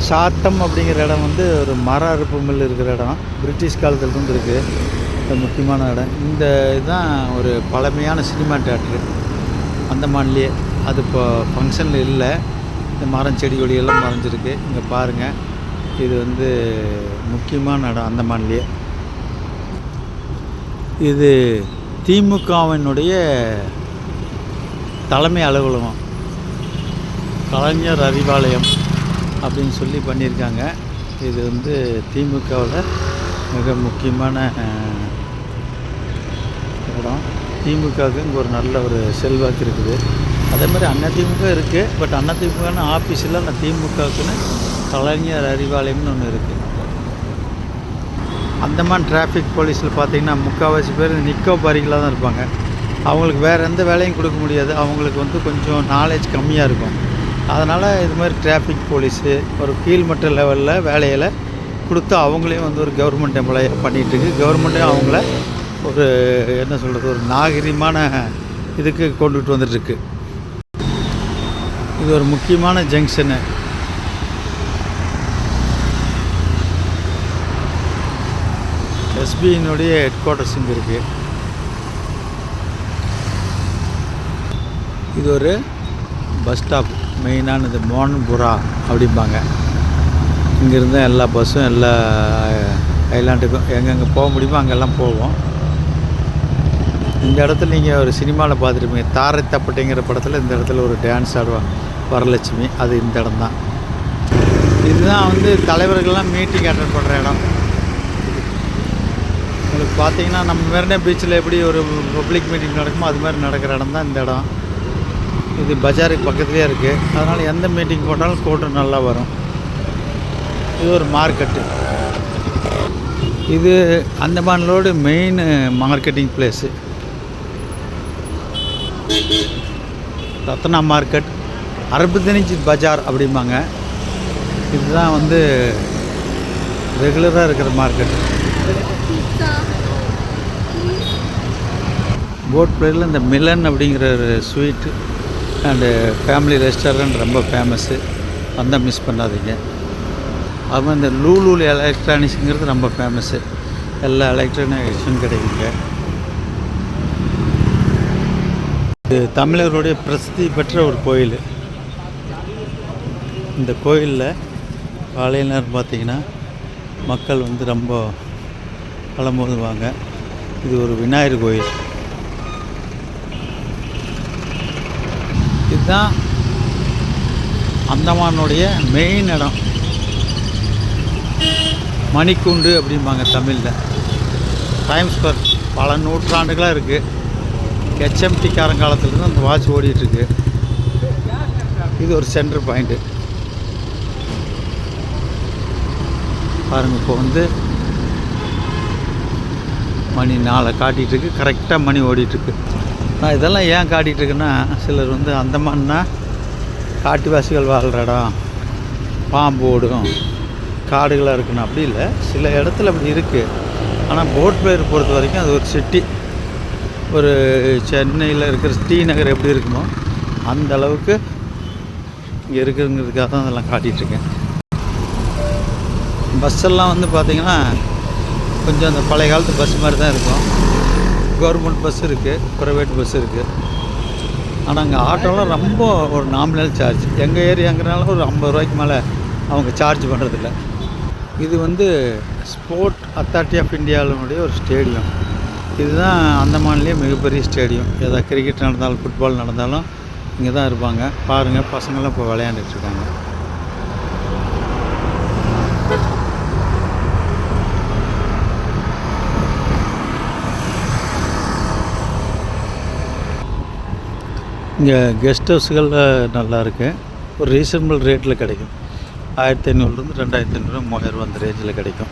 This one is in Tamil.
சாத்தம் அப்படிங்கிற இடம் வந்து ஒரு மர அறுப்பு மில் இருக்கிற இடம். பிரிட்டிஷ் காலத்துலேருந்து இருக்குது. முக்கியமான இடம். இந்த இதுதான் ஒரு பழமையான சினிமா தேட்ரு அந்தமான்லேயே. அது இப்போ ஃபங்க்ஷனில் இல்லை. இந்த மரம் செடி கொடியெல்லாம் மறைஞ்சிருக்கு. இங்கே பாருங்கள், இது வந்து முக்கியமான இடம் அந்தமான்லேயே. இது திமுகவினுடைய தலைமை அலுவலகம், கலைஞர் அறிவாலயம் அப்படின்னு சொல்லி பண்ணியிருக்காங்க. இது வந்து திமுகவோட மிக முக்கியமான இடம். திமுகவுக்கு இங்கே ஒரு நல்ல ஒரு செல்வாக்கு இருக்குது. அதே மாதிரி அதிமுக இருக்குது. பட் அதிமுகன்னு ஆஃபீஸில் அந்த திமுகவுக்குன்னு கலைஞர் அறிவாலயம்னு ஒன்று இருக்குது. அந்தமான் டிராஃபிக் போலீஸில் பார்த்திங்கன்னா முக்கால்வாசி பேர் நிக்கோபாரிகளாக தான் இருப்பாங்க. அவங்களுக்கு வேறு எந்த வேலையும் கொடுக்க முடியாது. அவங்களுக்கு வந்து கொஞ்சம் நாலேஜ் கம்மியாக இருக்கும். அதனால் இது மாதிரி டிராஃபிக் போலீஸு ஒரு கீழ்மட்ட லெவலில் வேலையில் கொடுத்து அவங்களையும் வந்து ஒரு கவர்மெண்ட் எம்ப்ளாயாக பண்ணிகிட்ருக்கு. கவர்மெண்ட்டையும் அவங்கள ஒரு என்ன சொல்கிறது, ஒரு நாகரிகமான இதுக்கு கொண்டுட்டு வந்துட்டுருக்கு. இது ஒரு முக்கியமான ஜங்ஷனு. எஸ்பியினுடைய ஹெட் குவார்ட்டர்ஸ் இங்கே இருக்குது. இது ஒரு பஸ் ஸ்டாப், மெயினானது மோன்புரா அப்படிம்பாங்க. இங்கேருந்து எல்லா பஸ்ஸும் எல்லா ஐலாண்டுக்கும் எங்கெங்கே போக முடியுமோ அங்கெல்லாம் போவோம். இந்த இடத்துல நீங்கள் ஒரு சினிமாவில் பார்த்துருப்பீங்க, தாரை தப்பட்டைங்கிற படத்தில் இந்த இடத்துல ஒரு டான்ஸ் ஆடுவாங்க வரலட்சுமி. அது இந்த இடம் தான். இதுதான் வந்து தலைவர்கள்லாம் மீட்டிங் அட்டெண்ட் பண்ணுற இடம். உங்களுக்கு பார்த்தீங்கன்னா நம்ம மெரினா பீச்சில் எப்படி ஒரு பப்ளிக் மீட்டிங் நடக்குமோ அது மாதிரி நடக்கிற இடம் தான் இந்த இடம். இது பஜாருக்கு பக்கத்துலேயே இருக்குது. அதனால் எந்த மீட்டிங் போட்டாலும் கூட்டம் நல்லா வரும். இது ஒரு மார்க்கெட்டு. இது அந்தமானோட main marketing place. Ratna market, அரபுதனிஜ் பஜார் அப்படிம்பாங்க. இதுதான் வந்து ரெகுலராக இருக்கிற மார்க்கெட். போட் பிளேயில் இந்த மிலன் அப்படிங்கிற ஒரு ஸ்வீட்டு அண்டு ஃபேமிலி ரெஸ்டாரண்ட் ரொம்ப ஃபேமஸ்ஸு. வந்தால் மிஸ் பண்ணாதீங்க. அதுவும் இந்த லூலூ எலக்ட்ரானிக்ஸுங்கிறது ரொம்ப ஃபேமஸ்ஸு. எல்லா எலக்ட்ரானிக்ஸும் கிடைக்குங்க. இது தமிழர்களுடைய பிரசித்தி பெற்ற ஒரு கோயில். இந்த கோயிலில் காலை நேரம் பார்த்திங்கன்னா மக்கள் வந்து ரொம்ப அலமோதுவாங்க. இது ஒரு விநாயகர் கோயில். இதுதான் அந்தமானுடைய மெயின் இடம். மணிக்கூண்டு அப்படிம்பாங்க தமிழில். டைம் ஸ்கொயர் பல நூற்றாண்டுகளாக இருக்குது. ஹெச்எம்டி காலத்துலேருந்து அந்த வாட்ச் ஓடிட்டுருக்கு. இது ஒரு சென்டர் பாயிண்ட்டு. பாருங்கள், இப்போ வந்து மணி 4 காட்டிகிட்ருக்கு. கரெக்டாக மணி ஓடிட்டுருக்கு. நான் இதெல்லாம் ஏன் காட்டிகிட்ருக்குன்னா, சிலர் வந்து அந்தமான்னா காட்டுவாசிகள் வாழ்கிற இடம், பாம்பு ஓடும், காடுகளாக இருக்குன்னு. அப்படி இல்லை, சில இடத்துல அப்படி இருக்குது. ஆனால் போட் பிளேயர் பொறுத்த வரைக்கும் அது ஒரு சிட்டி. ஒரு சென்னையில் இருக்கிற ஸ்ரீநகர் எப்படி இருக்குமோ அந்த அளவுக்கு இங்கே இருக்குங்கிறதுக்காக தான் அதெல்லாம் காட்டிகிட்ருக்கேன். பஸ்ஸெல்லாம் வந்து பார்த்திங்கன்னா கொஞ்சம் அந்த பழைய காலத்து பஸ் மாதிரி தான் இருக்கும். கவர்மெண்ட் பஸ் இருக்குது, ப்ரைவேட் பஸ் இருக்குது. ஆனால் அங்கே ஆட்டோலாம் ரொம்ப ஒரு நாமினல் சார்ஜ். எங்கள் ஏரியாங்கிறனால ஒரு 50 ரூபாய்க்கு மேலே அவங்க சார்ஜ் பண்ணுறதில்ல. இது வந்து ஸ்போர்ட் அத்தாரிட்டி ஆஃப் இந்தியாவினுடைய ஒரு ஸ்டேடியம். இதுதான் அந்தமான்லேயே மிகப்பெரிய ஸ்டேடியம். ஏதாவது கிரிக்கெட் நடந்தாலும் ஃபுட்பால் நடந்தாலும் இங்கே தான் இருப்பாங்க. பாருங்கள், பசங்களாம் இப்போ விளையாண்டுட்ருக்காங்க. இங்கே கெஸ்ட் ஹவுஸுகள் நல்லா இருக்குது. ஒரு ரீசனபிள் ரேட்டில் கிடைக்கும். 1500 2500 3000 அந்த ரேஞ்சில் கிடைக்கும்.